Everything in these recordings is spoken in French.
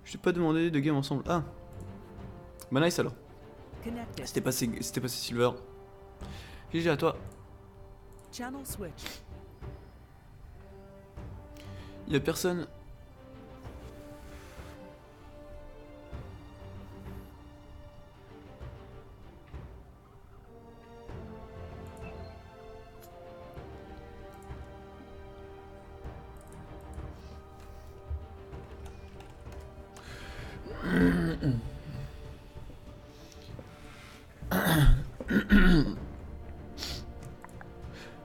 Je t'ai pas demandé de game ensemble. Ah. Bah nice alors. C'était passé Silver. GG à toi. Channel switch. Y'a personne.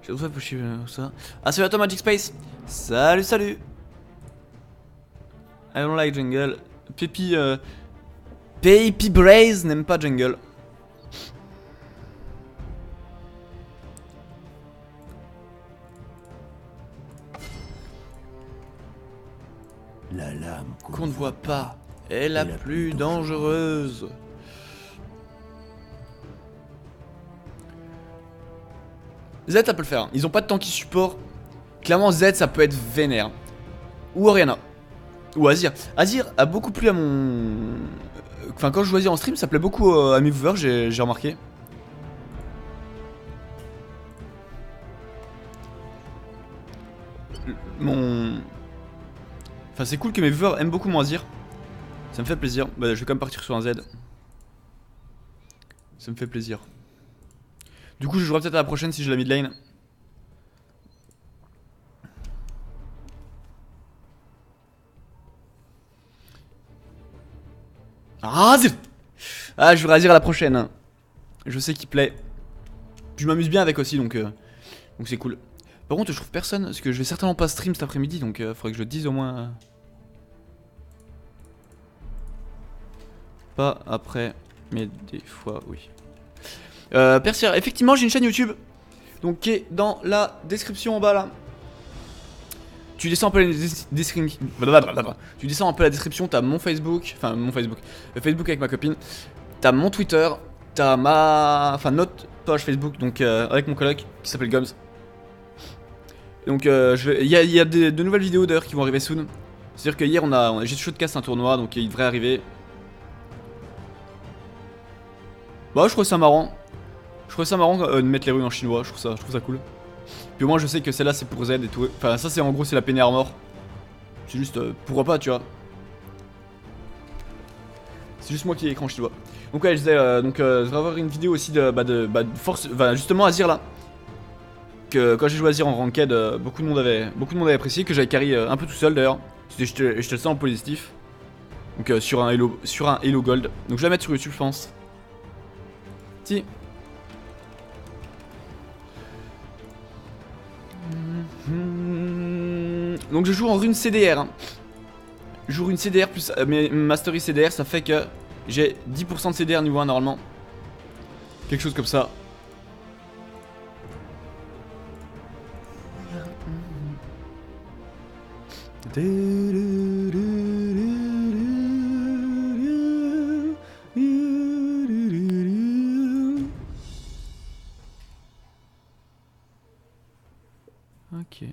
J'ai tout ça pour chier ça. Ah, salut à toi Magic Space. Salut, salut. I don't like jungle. Peppy Braze n'aime pas jungle. La lame Qu'on ne voit pas est la plus dangereuse. Z ça peut le faire, ils ont pas de tanky support. Clairement Z ça peut être vénère. Ou Oriana. Ou Azir. Azir a beaucoup plu à mon... Enfin quand je joue Azir en stream ça plaît beaucoup à mes viewers, j'ai remarqué. Enfin c'est cool que mes viewers aiment beaucoup mon Azir. Ça me fait plaisir. Bah je vais quand même partir sur un Z. Ça me fait plaisir. Du coup je jouerai peut-être à la prochaine si j'ai la mid lane. Azir. Ah je jouerai Azir à la prochaine hein. Je sais qu'il plaît. Je m'amuse bien avec aussi donc c'est cool. Par contre je trouve personne parce que je vais certainement pas stream cet après-midi donc faudrait que je le dise au moins. Pas après mais des fois oui. Persier, effectivement j'ai une chaîne YouTube. Donc qui est dans la description en bas là. Tu descends un peu la description. Tu descends un peu la description, t'as mon Facebook. Enfin mon Facebook. Le Facebook avec ma copine. T'as mon Twitter. T'as ma. Enfin notre page Facebook donc avec mon coloc qui s'appelle Gums. Donc il y a de nouvelles vidéos d'ailleurs qui vont arriver soon. C'est-à-dire que hier j'ai shotcast un tournoi donc il devrait arriver. Bah je trouve ça marrant. Je trouve ça marrant de mettre les runes en chinois, je trouve ça cool. Puis au moins je sais que celle-là c'est pour Z et tout. Enfin ça c'est en gros c'est la Penny Armor. C'est juste pourquoi pas tu vois. C'est juste moi qui ai écran chinois. Donc ouais je disais je devrais avoir une vidéo aussi de force. Enfin justement Azir là. Que quand j'ai joué Azir en ranked, beaucoup de monde avait apprécié, que j'avais carry un peu tout seul d'ailleurs. Je te le sens en positif. Donc sur un Hello Gold. Donc je vais la mettre sur YouTube je pense. Si. Donc je joue en rune CDR hein. Je joue rune CDR plus Mastery CDR, ça fait que j'ai 10% de CDR niveau 1 normalement. Quelque chose comme ça. Ok.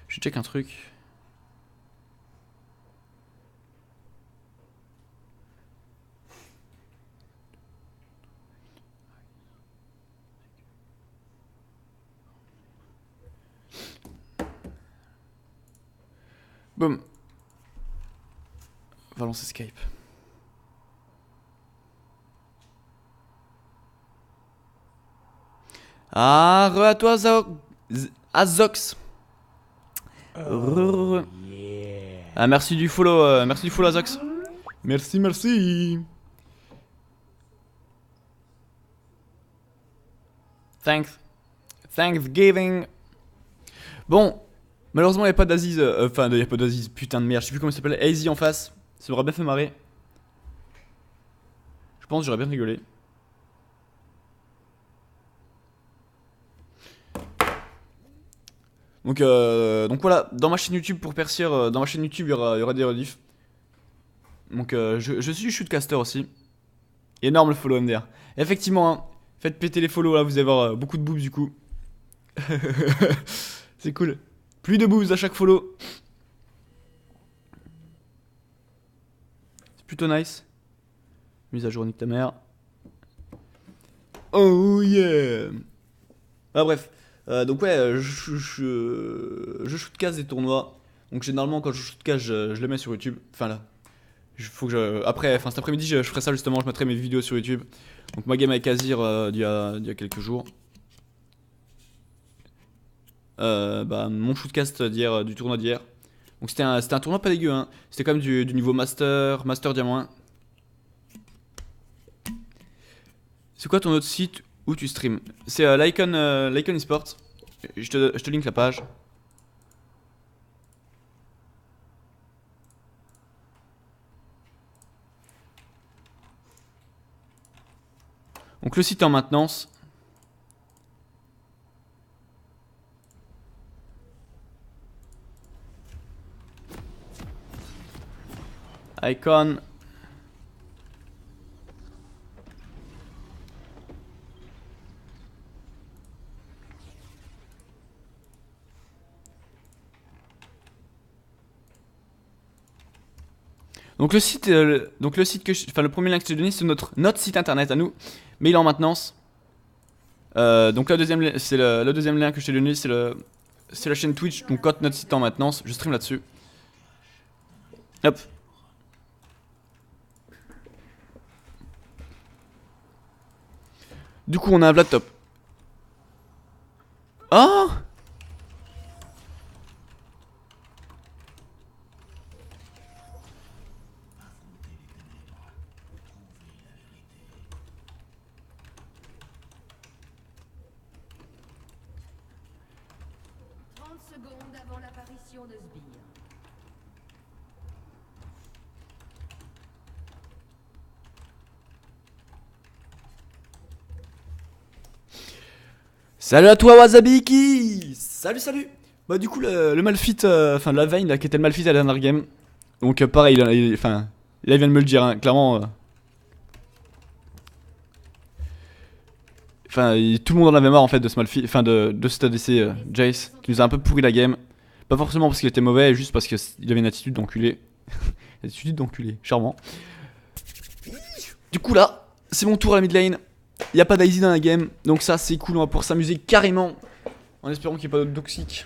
Je check un truc. Boum. On va lancer Skype. Ah, re à toi Azox. Yeah. Ah merci du follow Azox. Merci. Thanksgiving. Bon, malheureusement il n'y a pas d'Aziz, enfin il n'y a pas d'Aziz, putain de merde, je sais plus comment il s'appelle, AZ en face. Ça m'aurait bien fait marrer. Je pense que j'aurais bien rigolé. Donc voilà, dans ma chaîne YouTube pour Persier, dans ma chaîne YouTube il y aura des rediffs. Donc je suis shootcaster aussi. Énorme le follow MDR. Effectivement, hein, faites péter les follow là, vous allez avoir beaucoup de boobs du coup. C'est cool. Plus de boost à chaque follow. C'est plutôt nice. Mise à jour nique ta mère. Oh yeah. Ah bref. Donc ouais, je shootcast des tournois. Donc généralement quand je shootcast, je les mets sur YouTube. Enfin là. Faut que je... Après, enfin cet après-midi, je ferai ça justement, je mettrai mes vidéos sur YouTube. Donc ma game avec Azir d'il y a quelques jours. Mon shootcast d'hier, du tournoi d'hier. Donc c'était un tournoi pas dégueu, hein. C'était quand même du niveau Master Diamant 1. C'est quoi ton autre site où tu stream? C'est l'Icon eSports. Je te link la page. Donc le site est en maintenance. Icon. Donc le site enfin le premier lien que je t'ai donné, c'est notre site internet à nous, mais il est en maintenance. Donc le deuxième lien que je t'ai donné, c'est la chaîne Twitch. Donc quand notre site est en maintenance, je stream là-dessus. Hop. Du coup, on a un Vlad top. Oh! Secondes avant l'apparition de Sbire. Salut à toi Wasabiki. Salut. Bah du coup le Malphite, enfin la Vayne là qui était le Malphite à la dernière game. Donc pareil, là il vient de me le dire, hein, clairement. Enfin tout le monde en avait marre en fait de ce Malphite, enfin de cet ADC Jace qui nous a un peu pourri la game. Pas forcément parce qu'il était mauvais, juste parce qu'il avait une attitude d'enculé. Une attitude d'enculé, charmant. Du coup là, c'est mon tour à la mid lane. Y a pas d'Izy dans la game, donc ça c'est cool, on va pouvoir s'amuser carrément. En espérant qu'il n'y ait pas d'autres toxiques.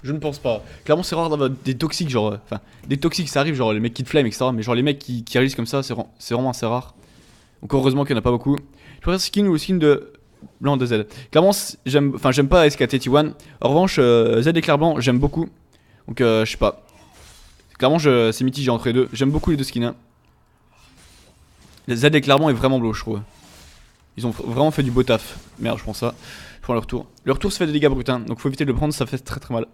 Je ne pense pas. Clairement c'est rare d'avoir des toxiques, genre... Enfin, des toxiques ça arrive, genre les mecs qui te flemme, etc. Mais genre les mecs qui réalisent comme ça, c'est vraiment assez rare. Donc heureusement qu'il n'y en a pas beaucoup. Je préfère skin ou skin de... Blanc de Z. Clairement j'aime pas SKT1. En revanche Z éclair blanc j'aime beaucoup. Donc je sais pas. Clairement c'est mitigé entre les deux. J'aime beaucoup les deux skins, hein. Z éclair blanc est vraiment beau je trouve. Ils ont vraiment fait du beau taf. Merde, je prends ça. Je prends le retour. Le retour se fait des dégâts bruts, hein, donc faut éviter de le prendre, ça fait très très mal.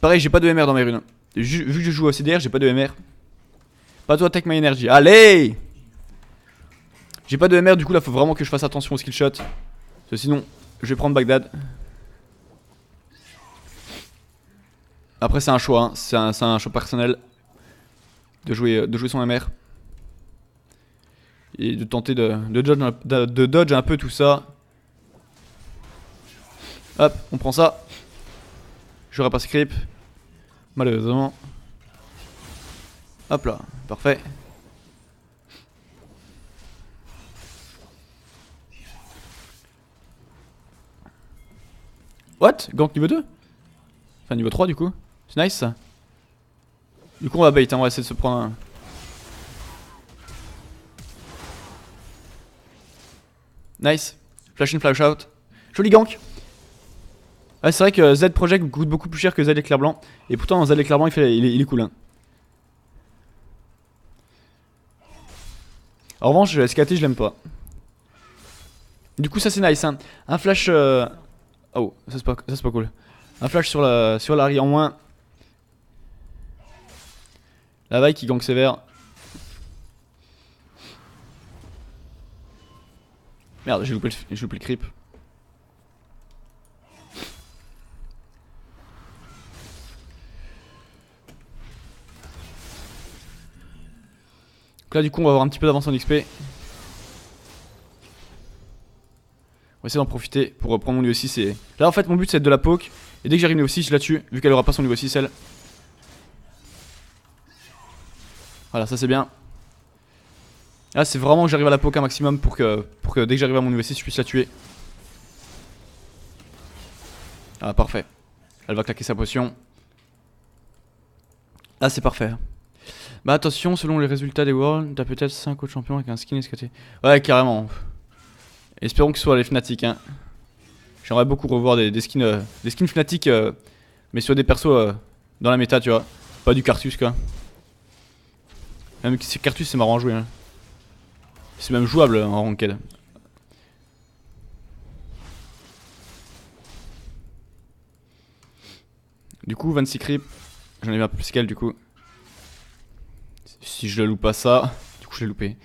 Pareil, j'ai pas de MR dans mes runes. Vu que je joue au CDR, j'ai pas de MR. Pas toi, take my energy. Allez! J'ai pas de MR, du coup là faut vraiment que je fasse attention au skill shot. Parce que sinon, je vais prendre Bagdad. Après, c'est un choix, hein. C'est un choix personnel de jouer son MR. Et de tenter de dodge un peu tout ça. Hop, on prend ça. J'aurais pas script. Malheureusement. Hop là, parfait. What? Gank niveau 2? Enfin niveau 3 du coup. C'est nice ça. Du coup on va bait, hein, on va essayer de se prendre un... Nice. Flash in, flash out. Joli gank. Ouais, c'est vrai que Z Project coûte beaucoup plus cher que Z éclair blanc. Et pourtant Z éclair blanc il est cool, hein. En revanche SKT je l'aime pas. Du coup ça c'est nice, hein. Un flash oh ça c'est pas cool. Un flash sur l'arrière en moins. La vaille qui gank sévère. Merde, j'ai loupé le creep. Donc là du coup on va avoir un petit peu d'avance en XP. On va essayer d'en profiter pour prendre mon niveau 6 et... Là en fait mon but c'est de la poke. Et dès que j'arrive niveau 6 je la tue, vu qu'elle aura pas son niveau 6 elle. Voilà, ça c'est bien. Là c'est vraiment que j'arrive à la poke un maximum pour que dès que j'arrive à mon niveau 6 je puisse la tuer. Ah parfait. Elle va claquer sa potion. Là c'est parfait. Bah attention, selon les résultats des Worlds, t'as peut-être 5 autres champions avec un skin escaté. Ouais carrément. Espérons que ce soit les Fnatic hein. J'aimerais beaucoup revoir des skins Fnatic mais sur des persos dans la méta tu vois. Pas du Cartus quoi. Même si Cartus c'est marrant à jouer hein. C'est même jouable en ranked. Du coup 26 creep. J'en ai un peu plus qu'elle du coup. Si je la loupe pas ça, du coup je l'ai loupé.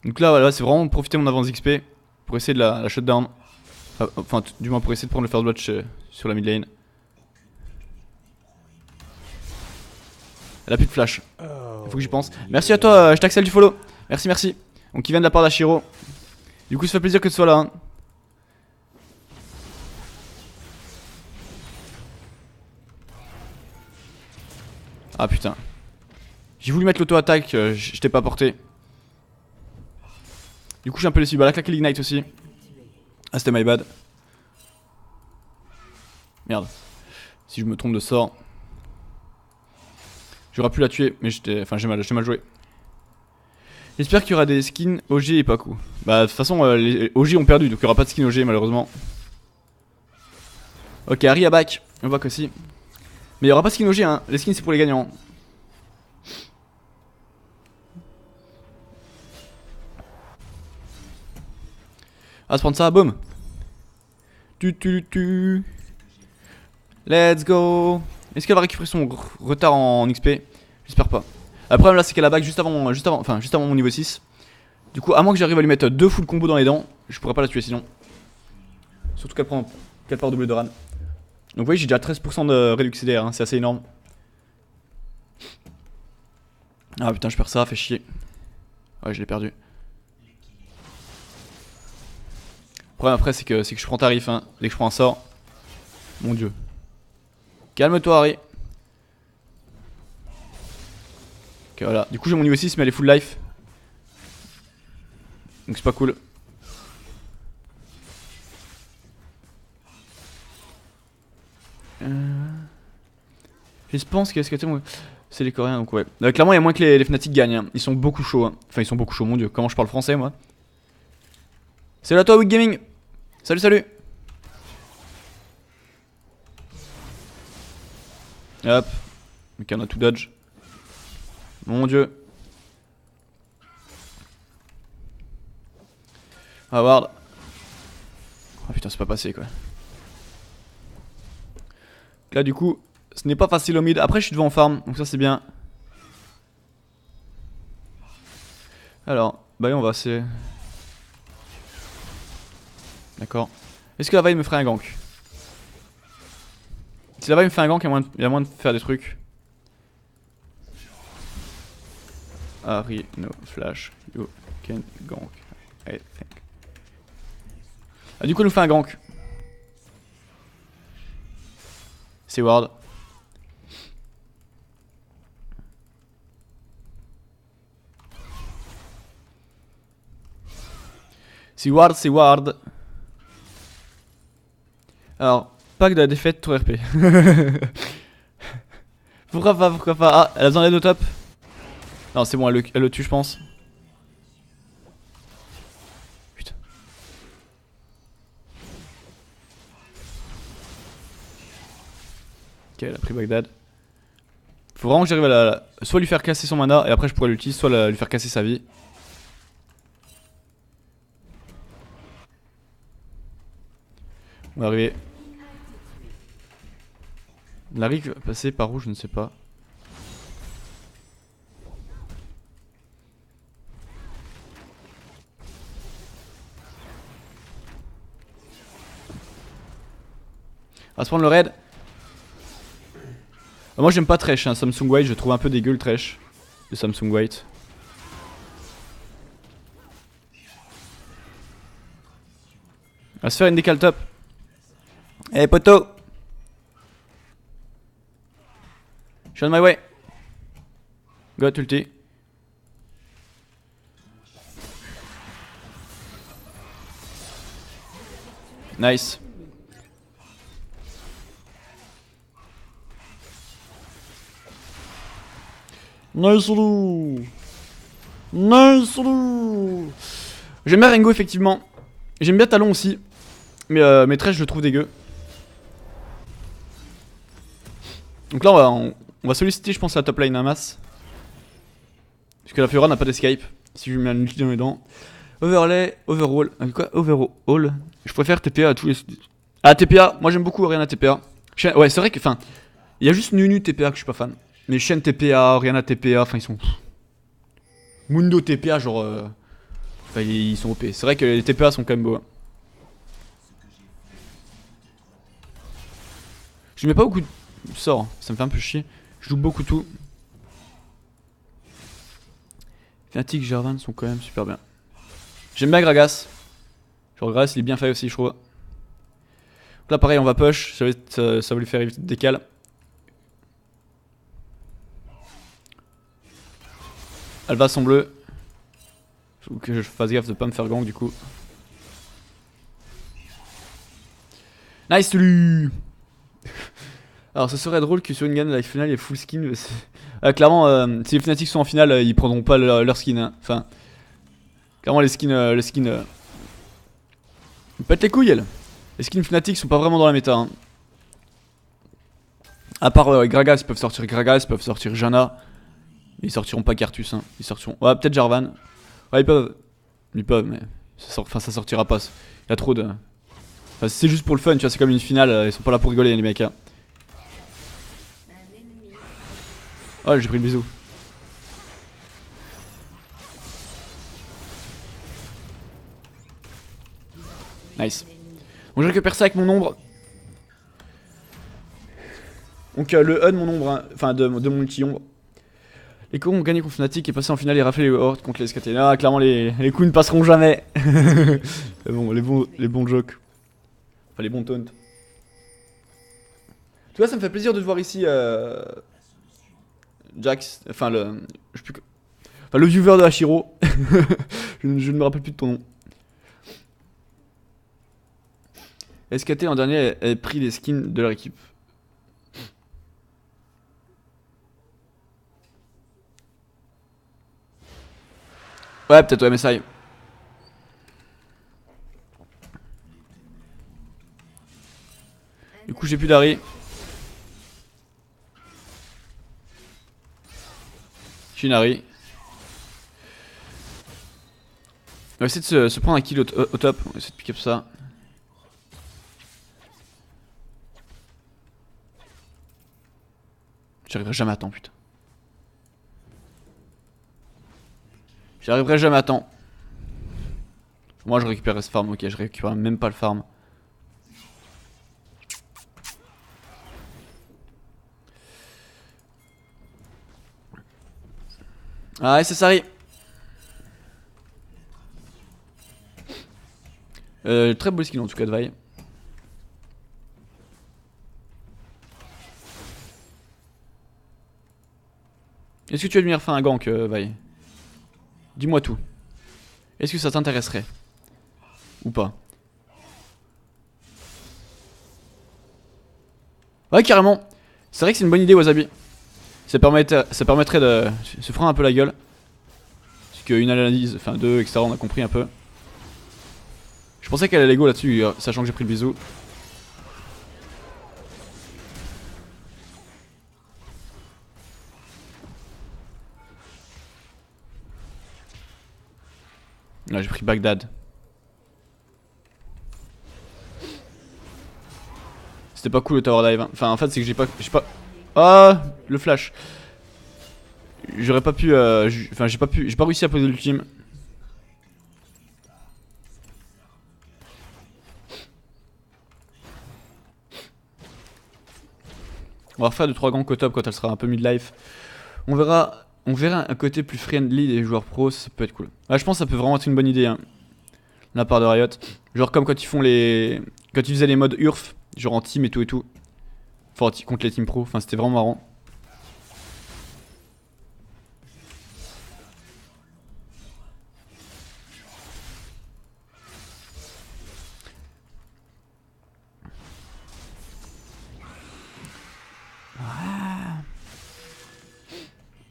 Donc là voilà, c'est vraiment profiter de mon avance XP pour essayer de la shutdown. Enfin du moins pour essayer de prendre le first watch sur la mid lane. Elle a plus de flash. Il faut que j'y pense. Merci à toi, je t'accède du follow. Merci, merci. Donc il vient de la part d'Ashiro. Du coup ça fait plaisir que tu sois là hein. Ah putain. J'ai voulu mettre l'auto-attaque, je t'ai pas porté. Du coup je suis un peu déçu. Bah elle a claqué l'ignite aussi. Ah c'était my bad. Merde. Si je me trompe de sort. J'aurais pu la tuer, mais j'ai mal joué. J'espère qu'il y aura des skins OG et Paku. Bah de toute façon les OG ont perdu, donc il y aura pas de skin OG malheureusement. Ok, Harry a back. On voit qu'aussi. Mais il y aura pas de skin OG hein, les skins c'est pour les gagnants. Ah, se prendre ça, boum. Let's go. Est-ce qu'elle va récupérer son retard en XP? J'espère pas. Le problème là c'est qu'elle a back juste avant mon niveau 6. Du coup, à moins que j'arrive à lui mettre 2 full combo dans les dents, je pourrais pas la tuer sinon. Surtout qu'elle part double de ran. Donc vous voyez j'ai déjà 13% de réduction CDR, hein, c'est assez énorme. Ah putain je perds ça, fait chier. Ouais je l'ai perdu. Le problème après c'est que je prends tarif hein, dès que je prends un sort. Mon dieu. Calme-toi Harry. Ok voilà, du coup j'ai mon niveau 6 mais elle est full life. Donc c'est pas cool. Je pense que c'est les Coréens donc ouais. Clairement il y a moins que les Fnatic gagnent hein. Ils sont beaucoup chauds hein. Enfin ils sont beaucoup chauds, mon dieu, comment je parle français moi. Salut à toi Week Gaming. Salut salut. Hop. Ok on a tout dodge. Mon dieu. Howard. Oh putain c'est pas passé quoi. Là du coup ce n'est pas facile au mid. Après je suis devant en farm donc ça c'est bien. Alors bah oui on va essayer. D'accord. Est-ce que la vaille me ferait un gank? Si la vaille me fait un gank il y a moyen de faire des trucs. Harry no flash you can gank I think. Ah du coup il nous fait un gank. C'est Ward. C'est Ward, c'est Ward. Alors, pack de la défaite, tout RP. Pourquoi pas, pourquoi pas. Ah, elle a besoin d'aide au top. Non, c'est bon, elle le tue, je pense. Putain. Ok, elle a pris Bagdad. Faut vraiment que j'arrive à soit lui faire casser son mana et après je pourrais l'utiliser, soit lui faire casser sa vie. On va arriver. Larry va passer par où, je ne sais pas. On va se prendre le raid. Moi j'aime pas Thresh, hein. Samsung White, je trouve un peu dégueu le Thresh de Samsung White. On va se faire une décale top. Eh poto. Je suis on my way. Got ulti. Nice. Nice Lou. Nice Lou. J'aime bien Rengo effectivement. J'aime bien Talon aussi. Mais Thresh je le trouve dégueu. Donc là on va solliciter je pense la top lane à masse. Parce que la Fiora n'a pas d'escape. Si je mets un ulti dans les dents. Overlay, overhaul. Quoi overhaul. Je préfère TPA à tous les... Ah TPA, moi j'aime beaucoup Orianna TPA. Ouais c'est vrai que enfin. Il y a juste Nunu TPA que je suis pas fan. Mais Shen TPA, Orianna TPA, enfin ils sont... Mundo TPA genre... Enfin ils sont OP. C'est vrai que les TPA sont quand même beaux. Hein. Je mets pas beaucoup de sorts, ça me fait un peu chier. Je joue beaucoup tout. Fnatic, Jarvan sont quand même super bien. J'aime bien Gragas. Genre Gragas il est bien fait aussi je trouve. Donc là pareil on va push, ça va lui faire éviter de décale. Elle va son bleu. Faut que je fasse gaffe de pas me faire gang du coup. Nice lui. Alors ce serait drôle que sur une gamme de la finale il y ait full skin. Clairement si les Fnatic sont en finale ils prendront pas leur skin hein. Enfin clairement les skins ils pètent les couilles elles. Les skins Fnatic sont pas vraiment dans la méta hein. À part Gragas ils peuvent sortir Gragas, ils peuvent sortir Janna. Mais ils sortiront pas Cartus hein. Ils sortiront... Ouais peut-être Jarvan. Ouais ils peuvent. Ils peuvent mais... Enfin ça sortira pas. Il y a trop de... Enfin c'est juste pour le fun tu vois c'est comme une finale. Ils sont pas là pour rigoler les mecs hein. Oh j'ai pris le bisou. Nice. Donc je récupère ça avec mon ombre. Donc le E de mon ombre, hein. Enfin de mon multi-ombre. Les cons ont gagné contre Fnatic et passé en finale et raflé les hordes contre les SKT. Ah clairement les coups ne passeront jamais. Bon, les bons jokes. Enfin les bons taunts. Tu vois ça me fait plaisir de te voir ici Jax, enfin le... Je sais plus... Enfin le viewer de Hashiro. je ne me rappelle plus de ton nom. SKT en dernier a pris les skins de leur équipe. Ouais peut-être ouais MSI. Du coup j'ai plus d'Ari. J'ai une Ari. On va essayer de se prendre un kill au top. On va essayer de pick up ça. J'arriverai jamais à temps putain. J'arriverai jamais à temps. Moi je récupère ce farm, ok je récupère même pas le farm. Ah ouais c'est ça. Très beau skill en tout cas de Vi. Est-ce que tu admires faire un gank Vi? Dis-moi tout. Est-ce que ça t'intéresserait? Ou pas? Ouais carrément. C'est vrai que c'est une bonne idée Wasabi. Ça permettrait de se prendre un peu la gueule. Parce qu'une analyse, enfin deux, etc. On a compris un peu. Je pensais qu'elle allait go là-dessus, sachant que j'ai pris le bisou. Là j'ai pris Bagdad. C'était pas cool le tower dive hein. Enfin en fait c'est que j'ai pas... Ah le flash. J'aurais pas pu... Enfin j'ai pas réussi à poser l'ultime. On va refaire 2-3 ganks au top quand elle sera un peu mid-life. On verra un côté plus friendly des joueurs pros, ça peut être cool. Ouais, je pense que ça peut vraiment être une bonne idée hein. de la part de Riot. Genre comme quand ils font les... Quand ils faisaient les modes URF, genre en team et tout et tout. Enfin contre les team pro, enfin c'était vraiment marrant.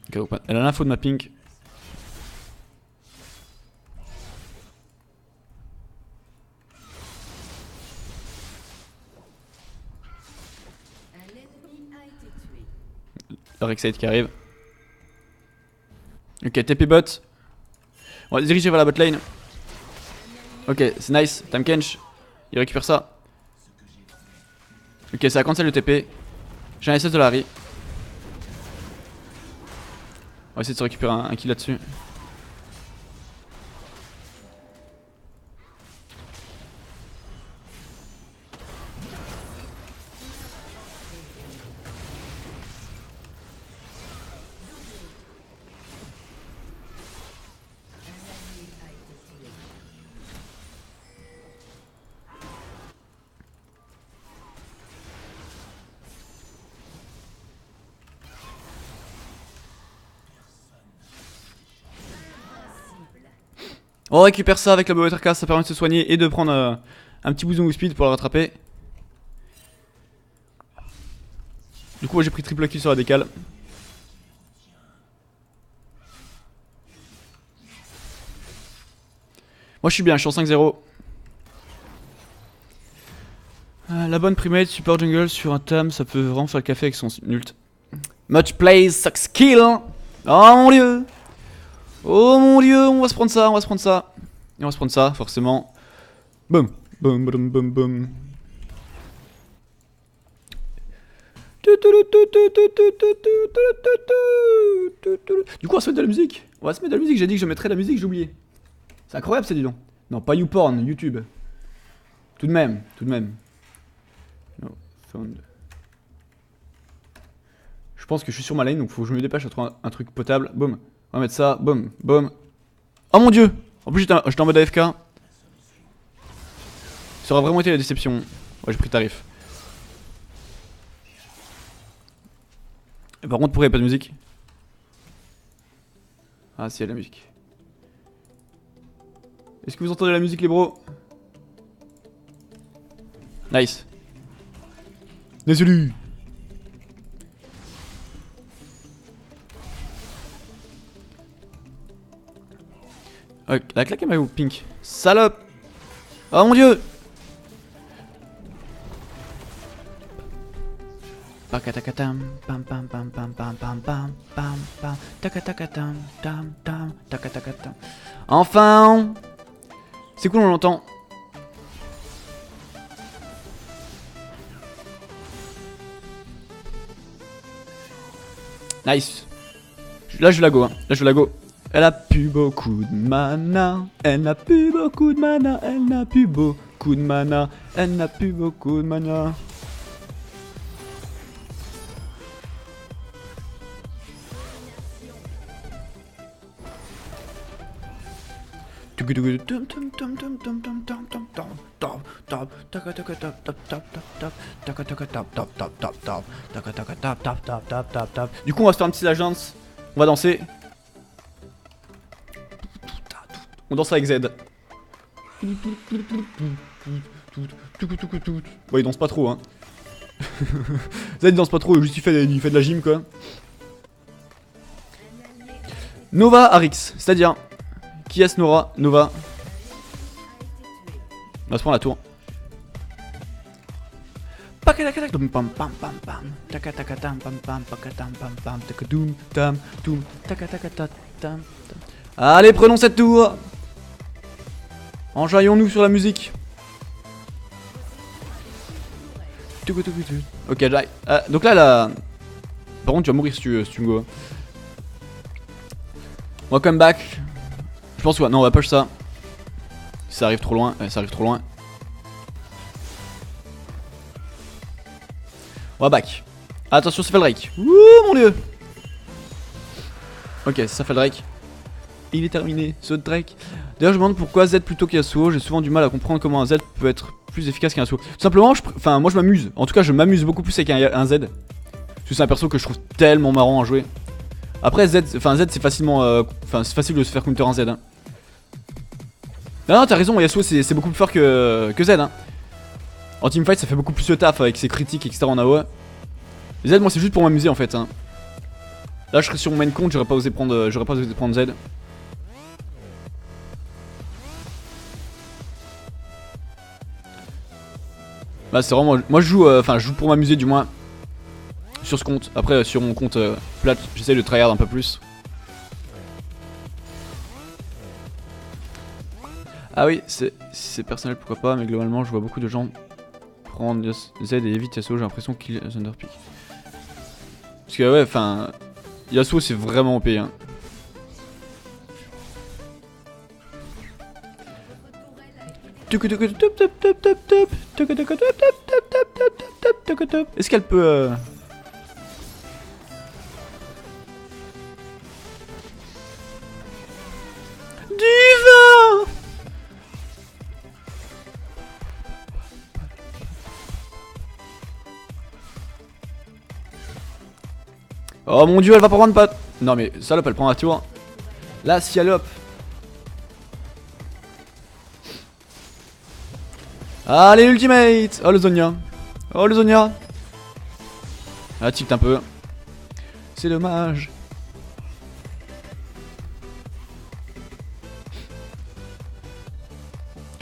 Okay, donc, elle a l'info de ma pink. Un ennemi a été tué. Rek'Sai qui arrive. Ok, TP bot. On va se diriger vers la bot lane. Ok, c'est nice. Tam Kench. Il récupère ça. Ok, ça a cancel le TP. J'ai un SS de Larry. On va essayer de se récupérer un kill là-dessus. On récupère ça avec la BOTRK, ça permet de se soigner et de prendre un petit boost de move speed pour le rattraper. Du coup, j'ai pris triple kill sur la décale. Moi je suis bien, je suis en 5-0. La bonne primate, support jungle sur un tam, ça peut vraiment faire le café avec son ult. Much plays, sucks kill. Oh mon dieu. Oh mon dieu, on va se prendre ça, on va se prendre ça. Et on va se prendre ça, forcément. Boum, boum, boum, boum, boum. Du coup, on va se mettre de la musique. On va se mettre de la musique, j'ai dit que je mettrais de la musique, j'ai oublié. C'est incroyable ça, dis donc. Non, pas YouPorn, YouTube. Tout de même, tout de même. No, found. Je pense que je suis sur ma lane, donc faut que je me dépêche à trouver un truc potable. Boum. On va mettre ça, boum, boum. Oh mon dieu! En plus j'étais en mode AFK. Ça aurait vraiment été la déception. Ouais, j'ai pris tarif. Et par contre, pourquoi il n'y a pas de musique? Ah si, il y a de la musique. Est-ce que vous entendez la musique les bros? Nice. Désolé. Ok, la claque est ma pink. Salope. Oh mon dieu. Pakatakatam, pam pam pam pam pam pam pam pam pam takatakatam tam tam takatakatam. Enfin. C'est cool, on l'entend. Nice. Là je la go, hein. Là je la go. Elle a plus beaucoup de mana. Elle n'a plus beaucoup de mana. Elle n'a plus beaucoup de mana. Elle n'a plus beaucoup de mana. Du coup on va se faire une petite agence. On va danser. On danse avec Z. Bon il danse pas trop hein. Z il danse pas trop, juste il fait de la gym quoi. Nova Arix, c'est-à-dire qui est-ce Nova? Nova. On va se prendre la tour. Allez, prenons cette tour. Enjaillons-nous sur la musique. Ok, j'arrive. Donc là, par contre, tu vas mourir si tu me go. On va come back. Je pense que non, on va push ça. Si ça arrive trop loin, ça arrive trop loin. On va back. Attention, ça fait le Drake. Ouh mon dieu. Ok, ça fait le Drake. Il est terminé, ce Drake. D'ailleurs je me demande pourquoi Z plutôt qu'Yasuo. J'ai souvent du mal à comprendre comment un Z peut être plus efficace qu'un Yasuo. Tout simplement, enfin moi je m'amuse. En tout cas je m'amuse beaucoup plus avec un Z. Parce que c'est un perso que je trouve tellement marrant à jouer. Après Z, enfin Z c'est facilement, enfin c'est facile de se faire counter un Z. Hein. Non, t'as raison, Yasuo c'est beaucoup plus fort que Z. Hein. En teamfight ça fait beaucoup plus de taf avec ses critiques etc en AOE. Z moi c'est juste pour m'amuser en fait. Hein. Là je serais sur mon main compte, j'aurais pas osé prendre Z. Bah c'est vraiment, moi je joue, enfin je joue pour m'amuser du moins. Sur ce compte, après sur mon compte plate, j'essaie de tryhard un peu plus. Ah oui, c'est personnel pourquoi pas, mais globalement je vois beaucoup de gens prendre Z et évite Yasuo, j'ai l'impression qu'il est underpick. Parce que ouais, enfin, Yasuo c'est vraiment OP hein. Est-ce qu'elle peut Diva! Oh mon dieu, elle va pas prendre pas. Non mais salope, elle prend un tour. La salope. Allez l'ultimate. Oh le Zonia. Oh le Zonia. Ah tilt un peu. C'est dommage.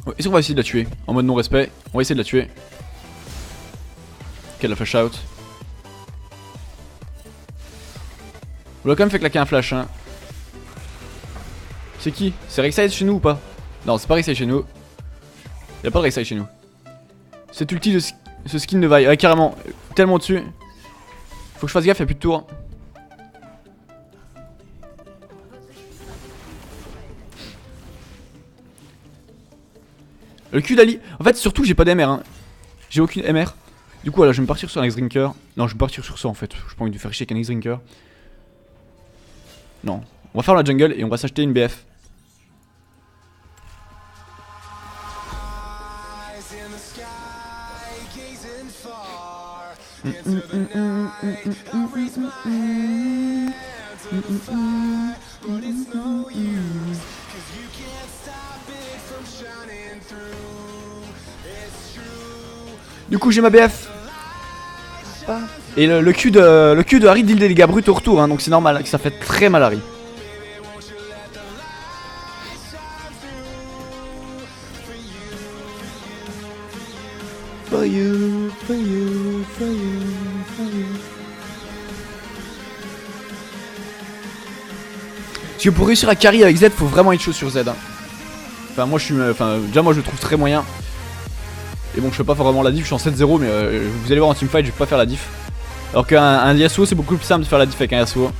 Ouais, est-ce qu'on va essayer de la tuer en mode non respect? On va essayer de la tuer. Ok, la flash out. On l'a quand même fait claquer un flash hein. C'est qui? C'est Rek'Sai chez nous ou pas? Non c'est pas Rek'Sai chez nous. Y'a pas de Rek'Sai chez nous. Cet ulti de ce skin de Vi, ouais carrément, tellement dessus. Faut que je fasse gaffe, y'a plus de tour. Le cul d'Ali. En fait surtout j'ai pas d'MR hein. J'ai aucune MR. Du coup voilà je vais me partir sur un X-Drinker. Non je vais me partir sur ça en fait. J'ai pas envie de faire chier avec un X-Drinker. Non. On va faire la jungle et on va s'acheter une BF. Du coup j'ai ma BF. Et le Q de Harry deal des dégâts bruts au retour hein, donc c'est normal que ça fait très mal à Harry. For you, for you, for you, for you. Parce que pour réussir à carry avec Z faut vraiment être chaud sur Z hein. Enfin moi je suis, déjà moi je le trouve très moyen. Et bon je fais pas vraiment la diff, je suis en 7-0 mais vous allez voir en teamfight je vais pas faire la diff. Alors qu'un Yasuo c'est beaucoup plus simple de faire la diff avec un Yasuo.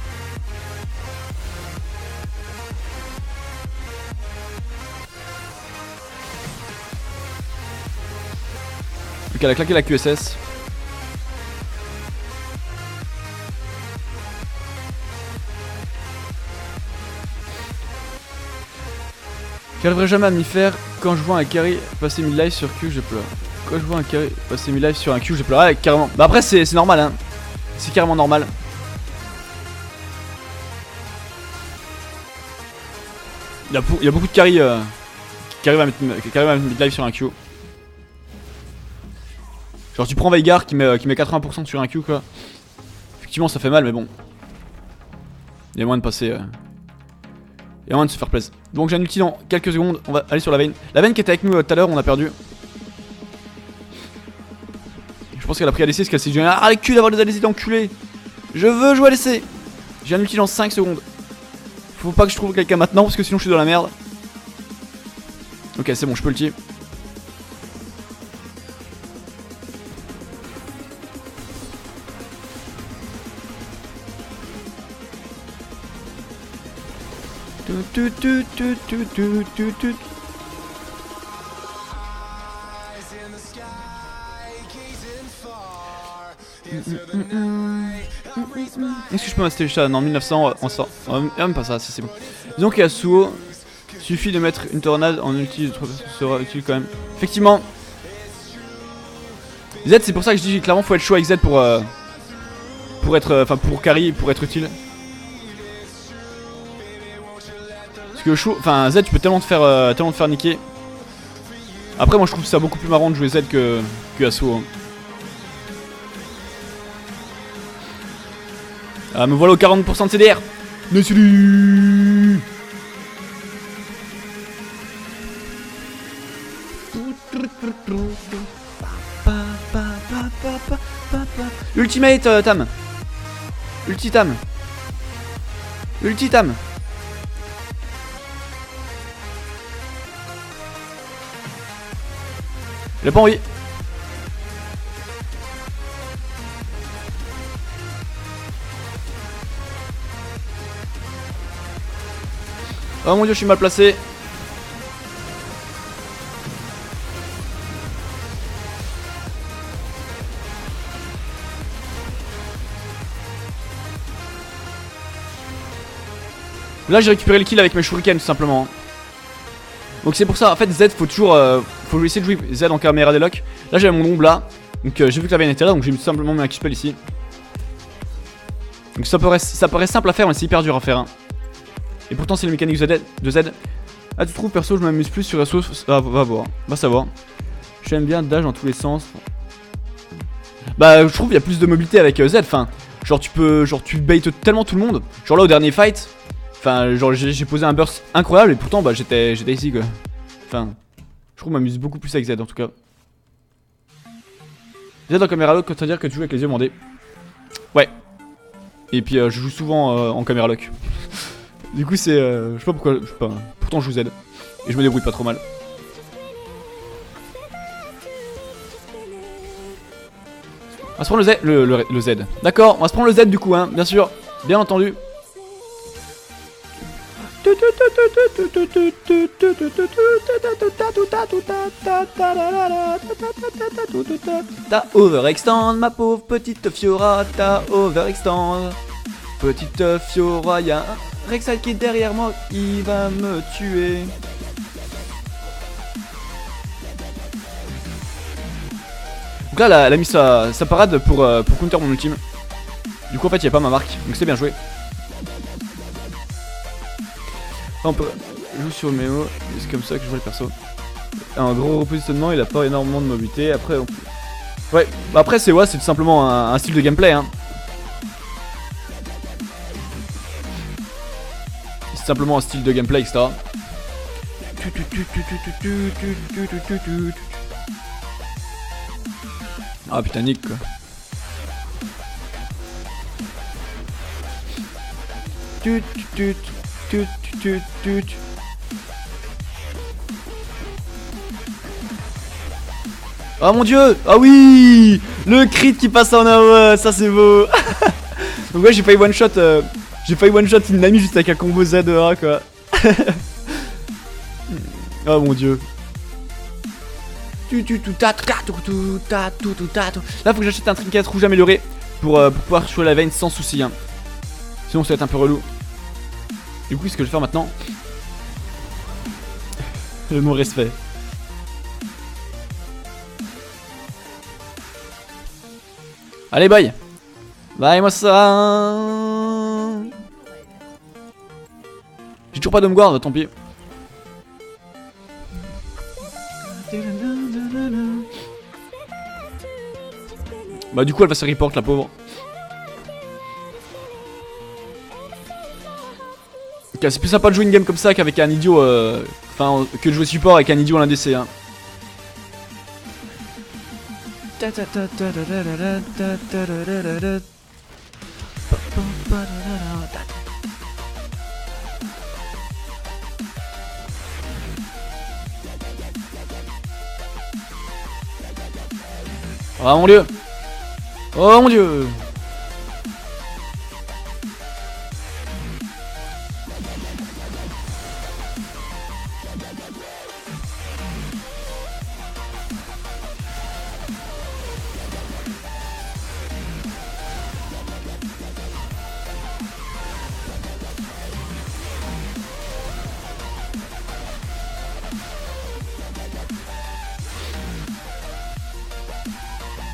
Donc elle a claqué la QSS. J'arriverai jamais à m'y faire. Quand je vois un carry passer mid-life sur Q, je pleure. Quand je vois un carry passer mid-life sur un Q, je pleure. Ouais, carrément. Bah après, c'est normal, hein. C'est carrément normal. Il y a beaucoup de carry qui arrivent à mettre mid-life sur un Q. Genre, tu prends Veigar qui met 80% sur un Q, quoi. Effectivement, ça fait mal, mais bon. Il y a moyen de passer. Il y a moyen de se faire plaisir. Donc j'ai un ulti dans quelques secondes, on va aller sur la Vayne. La Vayne qui était avec nous tout à l'heure, on a perdu. Je pense qu'elle a pris ADC parce qu'elle s'est dit ah les culs d'avoir des ADC d'enculé. Je veux jouer ADC. J'ai un ulti dans 5 secondes. Faut pas que je trouve quelqu'un maintenant parce que sinon je suis dans la merde. Ok c'est bon je peux ulti. Est-ce que je peux m'acheter ça? Non 1900 on sort. Même pas ça, c'est bon. Disons qu'il y a Yasuo. Suffit de mettre une tornade en ulti, sera utile quand même. Effectivement. Z, c'est pour ça que je dis clairement faut être chaud avec Z pour être, enfin pour carry, pour être utile. Parce que chaud, enfin Z, tu peux tellement te faire niquer. Après, moi je trouve ça beaucoup plus marrant de jouer Z que Assaut. Hein. Ah, me voilà au 40% de CDR. Mais salut. Ultimate Tam. Ultitam. Ultitam. Il a pas envie. Oh mon dieu, je suis mal placé. Là j'ai récupéré le kill avec mes shurikens tout simplement. Donc c'est pour ça, en fait Z faut toujours faut essayer de jouer Z en caméra délock. Là j'avais mon ombre là. Donc j'ai vu que la veine était là, donc j'ai simplement mis un Q-spell ici. Donc ça paraît simple à faire mais c'est hyper dur à faire hein. Et pourtant c'est les mécaniques de Z. Ah tu trouves perso je m'amuse plus sur la sauce. Va voir, va savoir. J'aime bien dash dans tous les sens. Bah je trouve qu'il y a plus de mobilité avec Z, enfin genre tu baites tellement tout le monde. Genre là au dernier fight, enfin genre j'ai posé un burst incroyable et pourtant bah j'étais ici quoi. Enfin je trouve que je m'amuse beaucoup plus avec Z en tout cas. Z en caméra lock, c'est à dire que tu joues avec les yeux bandés. Ouais. Et puis je joue souvent en caméra lock. Du coup c'est je sais pas pourquoi, pourtant je joue Z. Et je me débrouille pas trop mal. On va se prendre le Z. D'accord, on va se prendre le Z du coup hein, bien sûr, bien entendu. T'as overextend ma pauvre petite Fiora, t'as overextend. Petite Fiora, y'a un Rek'Sai qui est derrière moi, il va me tuer. Donc là elle a mis sa parade pour counter mon ultime. Du coup en fait il n'y a pas ma marque, donc c'est bien joué. On peut jouer sur le mémo, c'est comme ça que je vois le perso. Un gros repositionnement, il a pas énormément de mobilité. Après, ouais, bah après c'est tout simplement un style de gameplay. Hein. C'est simplement un style de gameplay, etc. Ah putain, nique quoi. Oh mon dieu. Ah oui. Le crit qui passe en AOE. Ça c'est beau. Donc ouais j'ai failli one shot une amie juste avec un combo Z A quoi. Oh mon dieu. Là faut que j'achète un trinket rouge amélioré pour pouvoir jouer la veine sans souci hein. Sinon ça va être un peu relou. Du coup ce que je vais faire maintenant, le non-respect. Allez bye. Bye moi ça. J'ai toujours pas d'homeguard, tant pis. Bah du coup elle va se report la pauvre. C'est plus sympa de jouer une game comme ça qu'avec un idiot, enfin que de jouer support avec un idiot à l'ADC hein. Oh mon dieu. Oh mon dieu.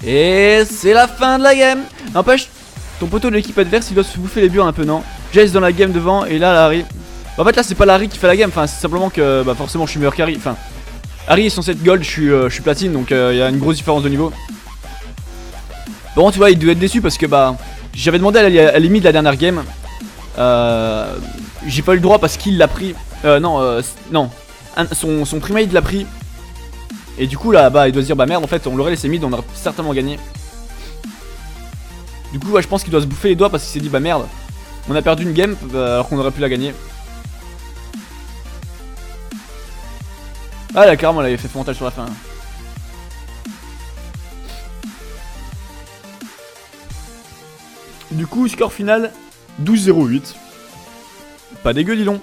Et c'est la fin de la game. N'empêche, ton poteau de l'équipe adverse il doit se bouffer les bures un peu, non? Jace dans la game devant et là Harry. En fait là c'est pas la Harry qui fait la game, enfin c'est simplement que bah forcément je suis meilleur qu'Harry. Enfin Harry est censé être gold, je suis platine, donc il y a une grosse différence de niveau. Bon tu vois il doit être déçu parce que bah j'avais demandé à la limite de la dernière game. J'ai pas eu le droit parce qu'il l'a pris. Non. Son primate l'a pris. Et du coup là bah il doit se dire bah merde en fait on l'aurait laissé mid, on aurait certainement gagné. Du coup ouais, je pense qu'il doit se bouffer les doigts parce qu'il s'est dit bah merde, on a perdu une game alors qu'on aurait pu la gagner. Ah là carrément elle avait fait frontal sur la fin. Du coup score final 12-0-8. Pas dégueu dis donc.